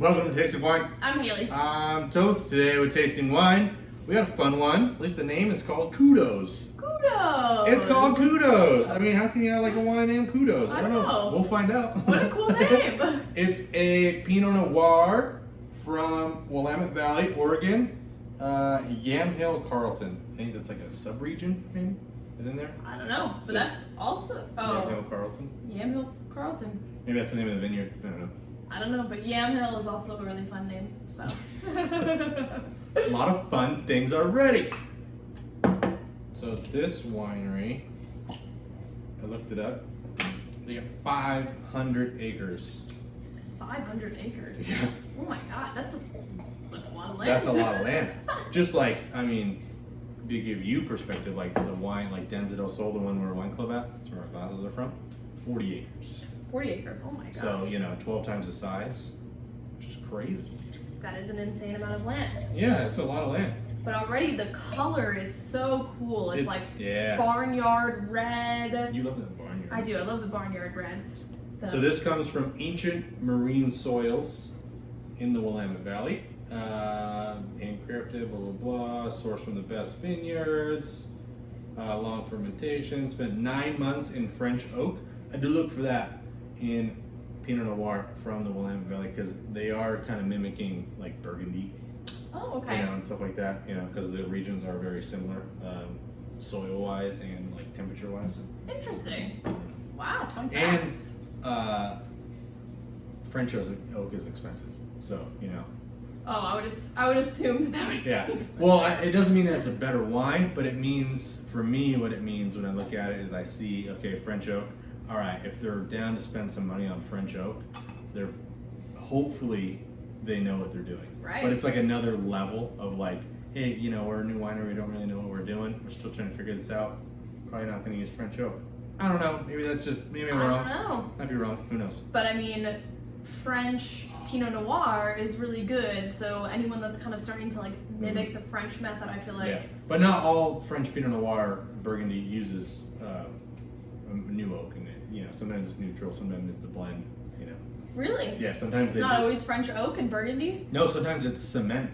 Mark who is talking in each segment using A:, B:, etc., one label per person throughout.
A: Welcome to Tasting Wine.
B: I'm Haley.
A: I'm Toth. Today we're tasting wine. We got a fun one. At least the name is called KUDOS.
B: KUDOS.
A: It's called KUDOS. I mean, how can you not like a wine named KUDOS?
B: I don't know.
A: We'll find out.
B: What a cool name.
A: It's a Pinot Noir from Willamette Valley, Oregon. Yamhill, Carlton. I think that's like a sub-region, maybe? Is it in there?
B: I don't know, but
A: So
B: that's also
A: Yamhill, Carlton.
B: Yamhill Carlton.
A: Maybe that's the name of the vineyard. I don't know.
B: I don't know, but Yamhill is also a really fun name. So
A: A lot of fun things are ready. So this winery, I looked it up. They got 500 acres.
B: 500 acres.
A: Yeah.
B: Oh my God, that's a lot of land.
A: That's a lot of land. Just like, I mean, to give you perspective, like the wine, like Denza del Sol, the one we're a wine club at, that's where our glasses are from, 40 acres.
B: 40 acres. Oh my God.
A: So, 12 times the size, which is crazy.
B: That is an insane amount of land.
A: Yeah, it's a lot of land.
B: But already the color is so cool. It's like
A: yeah.
B: barnyard red.
A: You love the barnyard.
B: I do. I love the barnyard red.
A: So this comes from ancient marine soils in the Willamette Valley. Handcrafted, blah, blah, blah. Sourced from the best vineyards. Long fermentation. Spent 9 months in French oak. I do look for that in Pinot Noir from the Willamette Valley because they are kind of mimicking like Burgundy.
B: Oh, okay.
A: And stuff like that, because the regions are very similar, soil-wise and like temperature-wise.
B: Interesting. Wow, fun fact.
A: And French oak is expensive, so
B: Oh, I would assume that would
A: Yeah.
B: make sense.
A: Well, it doesn't mean that it's a better wine, but it means for me what it means when I look at it is I see French oak. All right, if they're down to spend some money on French oak, they're hopefully they know what they're doing.
B: Right.
A: But it's like another level of like, hey, we're a new winery, we don't really know what we're doing. We're still trying to figure this out. Probably not going to use French oak. I don't know. Maybe that's just maybe I'm wrong.
B: I don't know.
A: Might be wrong. Who knows?
B: But I mean, French Pinot Noir is really good. So anyone that's kind of starting to like mimic the French method, I feel like.
A: Yeah. But not all French Pinot Noir Burgundy uses new oak in it. Sometimes it's neutral, sometimes it's a blend.
B: Really?
A: Yeah. Sometimes
B: It's
A: they
B: not
A: do.
B: always French oak and Burgundy.
A: No, sometimes it's cement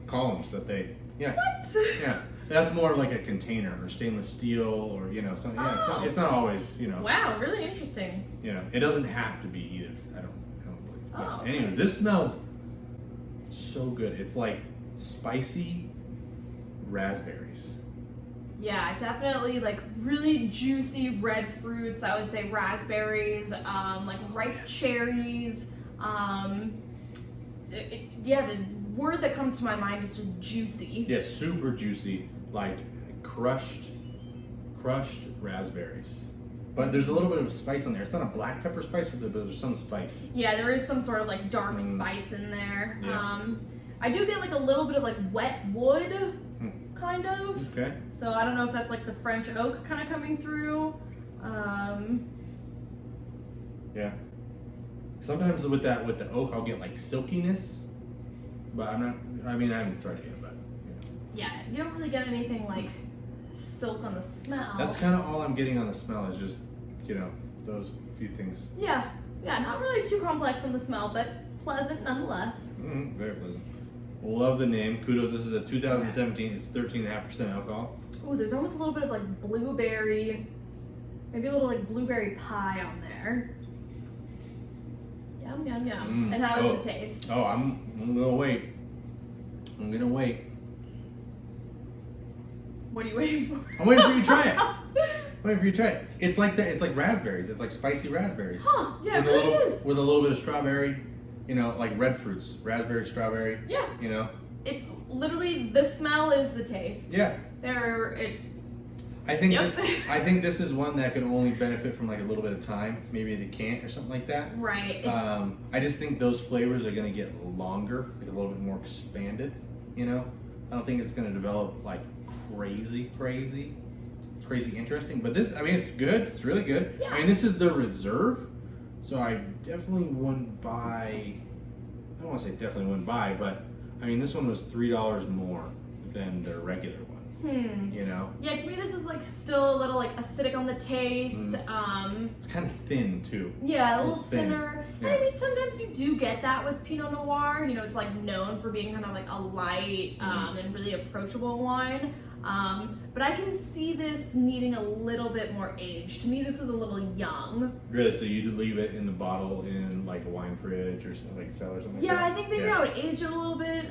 A: columns that they. Yeah.
B: What?
A: Yeah. That's more like a container or stainless steel or something. Yeah, it's not always
B: Wow, really interesting.
A: It doesn't have to be either. I don't believe. But
B: Oh, okay.
A: anyways, this smells so good. It's like spicy raspberries.
B: Yeah, definitely like really juicy red fruits. I would say raspberries, like ripe cherries. The word that comes to my mind is just juicy.
A: Yeah, super juicy, like crushed raspberries. But there's a little bit of spice in there. It's not a black pepper spice, but there's some spice.
B: Yeah, there is some sort of like dark spice in there.
A: Yeah.
B: I do get like a little bit of like wet wood, kind of.
A: Okay.
B: So I don't know if that's like the French oak kind of coming through.
A: Yeah. Sometimes with the oak, I'll get like silkiness, but I haven't tried it yet, but
B: Yeah, you don't really get anything like silk on the smell.
A: That's kind of all I'm getting on the smell is just, those few things.
B: Yeah, not really too complex on the smell, but pleasant nonetheless.
A: Very pleasant. Love the name. KUDOS. This is a 2017. It's 13.5% alcohol.
B: Ooh, there's almost a little bit of like blueberry, maybe a little like blueberry pie on there. Yum, yum, yum. And how is the taste?
A: Oh, I'm gonna wait. I'm gonna wait.
B: What are you waiting for?
A: I'm waiting for you to try it. Wait for you to try it. It's like that. It's like raspberries. It's like spicy raspberries.
B: Huh? Yeah, it
A: with
B: really is.
A: With a little bit of strawberry. Like red fruits, raspberry, strawberry.
B: Yeah. It's literally the smell is the taste.
A: Yeah. I think
B: Yep.
A: I think this is one that can only benefit from like a little bit of time, maybe a decant or something like that.
B: Right.
A: I just think those flavors are gonna get longer, like a little bit more expanded. I don't think it's gonna develop like crazy interesting. But this, it's good. It's really good.
B: Yeah.
A: This is the reserve, so I definitely wouldn't buy. I don't want to say definitely wouldn't buy, but this one was $3 more than their regular one. You know?
B: Yeah, to me this is like still a little like acidic on the taste.
A: It's kind of thin too.
B: Yeah, a little thinner.
A: Yeah.
B: And I mean, sometimes you do get that with Pinot Noir. You know, it's like known for being kind of like a light and really approachable wine. But I can see this needing a little bit more age. To me, this is a little young.
A: Really? So you'd leave it in the bottle in like a wine fridge or something, like a cellar or something?
B: Yeah,
A: like that?
B: I think maybe I would age it a little bit.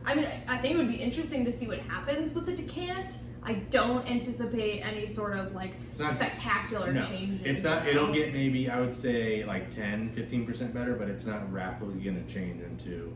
B: I mean, I think it would be interesting to see what happens with the decant. I don't anticipate any sort of like spectacular changes.
A: It's not, it'll get maybe, I would say like 10-15% better, but it's not rapidly going to change into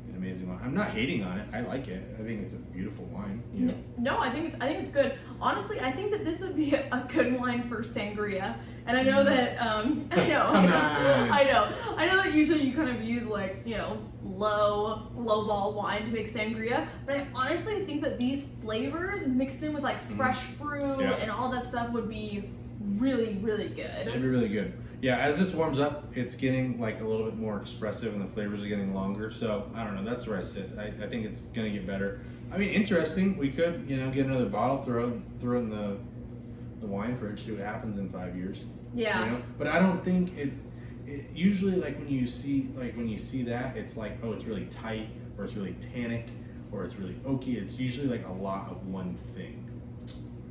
A: an amazing wine. I'm not hating on it. I like it. I think it's a beautiful wine. You know?
B: No, I think it's good. Honestly, I think that this would be a good wine for sangria. And I know that I know that usually you kind of use like, you know, low ball wine to make sangria, but I honestly think that these flavors mixed in with like fresh fruit and all that stuff would be really, really good.
A: It'd be really good. Yeah, as this warms up, it's getting like a little bit more expressive and the flavors are getting longer. So I don't know, that's where I sit. I think it's gonna get better. I mean, interesting. We could, you know, get another bottle, throw it in the wine fridge, see what happens in 5 years.
B: Yeah.
A: You know? But I don't think it usually like when you see that, it's like, oh, it's really tight, or it's really tannic, or it's really oaky. It's usually like a lot of one thing.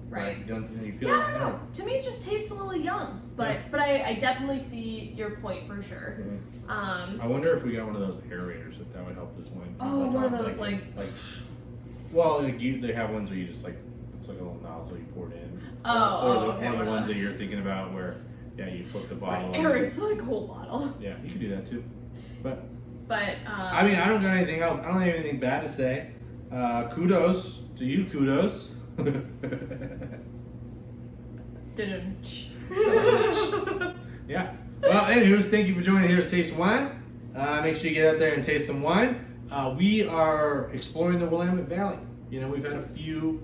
B: Right.
A: Don't you feel
B: yeah,
A: like
B: I don't know. To me, it just tastes a little young, but I definitely see your point for sure.
A: I wonder if we got one of those aerators, if that would help this wine.
B: Oh, one of those like
A: well, like they have ones where you just like, it's like a little nozzle you pour it in.
B: Or
A: the ones that you're thinking about where, yeah, you flip the bottle.
B: Aerate's like a whole bottle.
A: Yeah, you can do that too. But
B: I
A: mean, I don't got anything else. I don't have anything bad to say. Kudos to you, kudos. Yeah. Well, anywhoos, thank you for joining Here's Taste Wine. Make sure you get out there and taste some wine. We are exploring the Willamette Valley. You know, we've had a few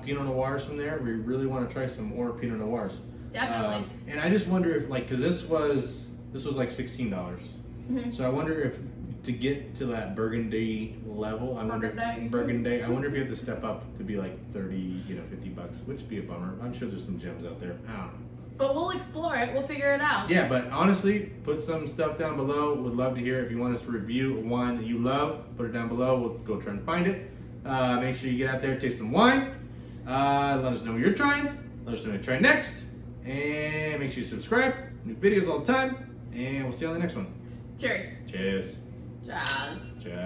A: Pinot Noirs from there. We really want to try some more Pinot Noirs.
B: Definitely.
A: And I just wonder if, like, because this was like $16. So I wonder if to get to that Burgundy level, I wonder I wonder if you have to step up to be like 30, $50, which would be a bummer. I'm sure there's some gems out there. I don't know.
B: But we'll explore it. We'll figure it out.
A: Yeah, but honestly, put some stuff down below. Would love to hear if you want us to review a wine that you love. Put it down below. We'll go try and find it. Make sure you get out there, taste some wine. Let us know what you're trying. Let us know what to try next. And make sure you subscribe. New videos all the time. And we'll see you on the next one.
B: Cheers.
A: Cheers.
B: Jazz.
A: Cheers.